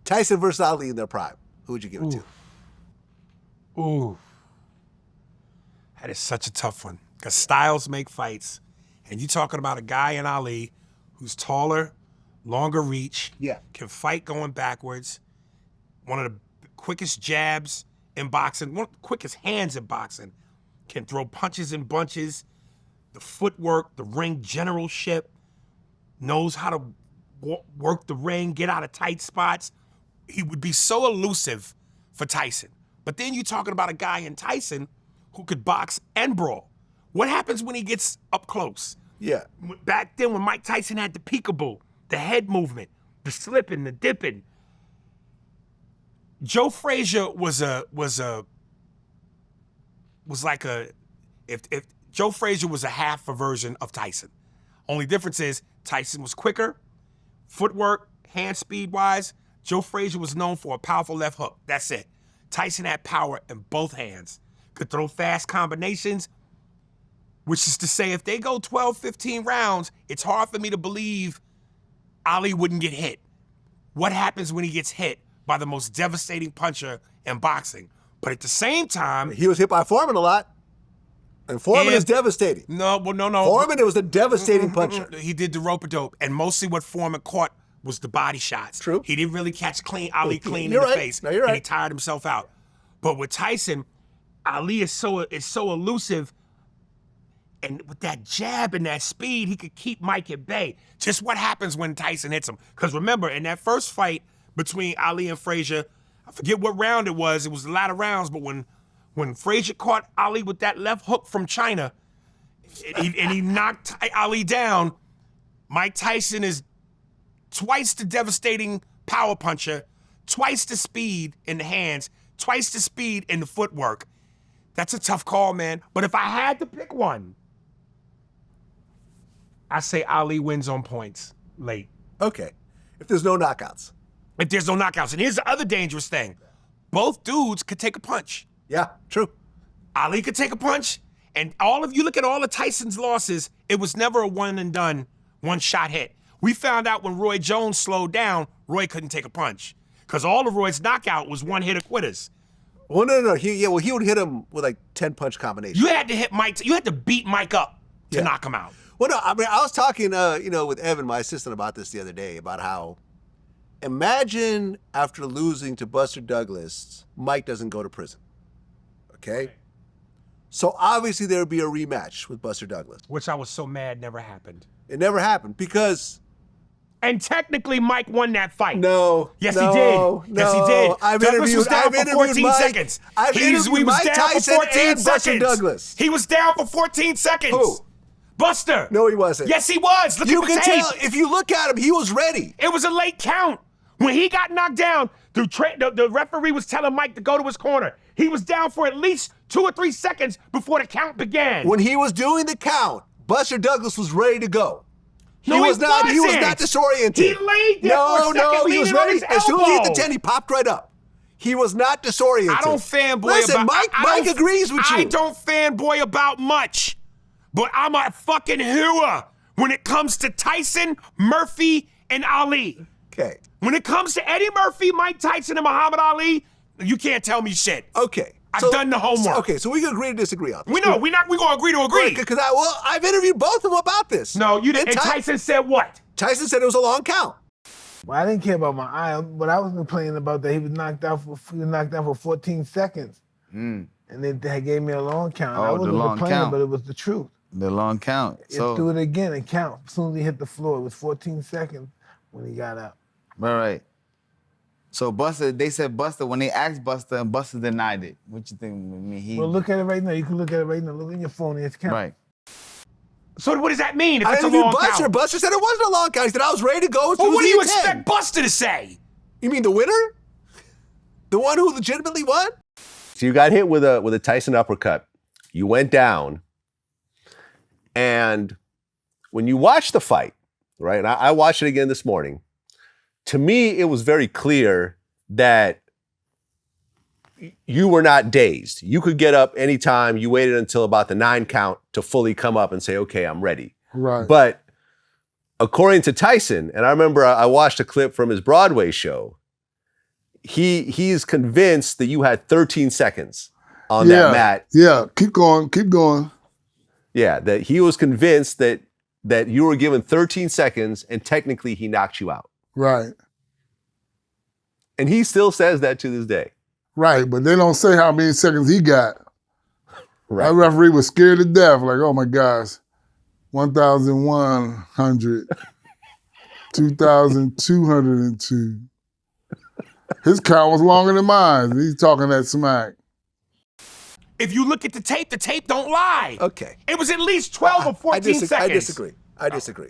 Tyson versus Ali in their prime. Who would you give it to? Ooh. That is such a tough one. Because styles make fights. And you're talking about a guy in Ali who's taller, longer reach, can fight going backwards, one of the quickest jabs in boxing, one of the quickest hands in boxing, can throw punches in bunches, the footwork, the ring generalship, knows how to work the ring, get out of tight spots. He would be so elusive for Tyson. But then you're talking about a guy in Tyson who could box and brawl. What happens when he gets up close? Yeah. Back then when Mike Tyson had the peekaboo, the head movement, the slipping, the dipping. Joe Frazier was like if Joe Frazier was a half a version of Tyson. Only difference is Tyson was quicker, footwork, hand speed wise. Joe Frazier was known for a powerful left hook. That's it. Tyson had power in both hands, could throw fast combinations, which is to say if they go 12, 15 rounds, it's hard for me to believe Ali wouldn't get hit. What happens when he gets hit by the most devastating puncher in boxing? But at the same time, he was hit by Foreman a lot. And Foreman is devastating. No. Foreman, it was a devastating puncher. He did the rope-a-dope, and mostly what Foreman caught was the body shots. True. He didn't really catch Ali clean You're in the right. face. No, you're right. And he tired himself out. But with Tyson, Ali is so elusive, and with that jab and that speed, he could keep Mike at bay. Just what happens when Tyson hits him? Because remember, in that first fight between Ali and Frazier, I forget what round it was a lot of rounds, but when Frazier caught Ali with that left hook from China, and he knocked Ali down, Mike Tyson is twice the devastating power puncher, twice the speed in the hands, twice the speed in the footwork. That's a tough call, man. But if I had to pick one, I say Ali wins on points late. Okay. If there's no knockouts. If there's no knockouts. And here's the other dangerous thing. Both dudes could take a punch. Yeah, true. Ali could take a punch, and you look at all of Tyson's losses, it was never a one and done, one shot hit. We found out when Roy Jones slowed down, Roy couldn't take a punch. Because all of Roy's knockout was one hitter quitters. Well, no. He would hit him with like 10 punch combinations. You had to hit Mike, you had to beat Mike up to knock him out. Well, no, I mean, I was talking, with Evan, my assistant, about this the other day, about how, imagine after losing to Buster Douglas, Mike doesn't go to prison. Okay? So obviously there would be a rematch with Buster Douglas. Which I was so mad never happened. It never happened because... And technically Mike won that fight. No. Yes, he did. Yes, he did. Douglas was down for 14 seconds. He was down for 14 seconds. He was down for 14 seconds. Who? Buster. No, he wasn't. Yes, he was. Look at the tape. Tell, if you look at him, he was ready. It was a late count. When he got knocked down, the referee was telling Mike to go to his corner. He was down for at least 2 or 3 seconds before the count began. When he was doing the count, Buster Douglas was ready to go. He was not disoriented. He laid there for a second. No, he was ready. As soon as he hit the 10, he popped right up. He was not disoriented. I don't fanboy Listen, about... Mike agrees with you. I don't fanboy about much, but I'm a fucking hero when it comes to Tyson, Murphy, and Ali. Okay. When it comes to Eddie Murphy, Mike Tyson, and Muhammad Ali, you can't tell me shit. Okay. I've done the homework. Okay, so we can agree to disagree on this. We know, we're gonna agree to agree. Because I've interviewed both of them about this. No, you didn't. And Tyson said what? Tyson said it was a long count. Well, I didn't care about my eye, but I was complaining about that he was knocked out for 14 seconds. And they gave me a long count. I wasn't complaining, but it was the truth. The long count. So do it again and count. As soon as he hit the floor, it was 14 seconds when he got out. Right. So Buster, they said Buster, when they asked Buster, and Buster denied it. What you think? I mean, Well, look at it right now. You can look at it right now. Look at your phone and it's count. Right. So what does that mean if it's a long count? Buster said it wasn't a long count. He said, I was ready to go. Well, what do you expect Buster to say? You mean the winner? The one who legitimately won? So you got hit with a Tyson uppercut. You went down. And when you watch the fight, right, and I watched it again this morning, to me, it was very clear that you were not dazed. You could get up anytime. You waited until about the 9 count to fully come up and say, okay, I'm ready. Right. But according to Tyson, and I remember I watched a clip from his Broadway show, he is convinced that you had 13 seconds on that mat. Yeah, keep going. Yeah, that he was convinced that you were given 13 seconds and technically he knocked you out. Right. And he still says that to this day. Right, but they don't say how many seconds he got. Right. That referee was scared to death, like, oh my gosh, 1,100, 2,202. His count was longer than mine. He's talking that smack. If you look at the tape don't lie. Okay. It was at least 12 or 14 seconds. I disagree.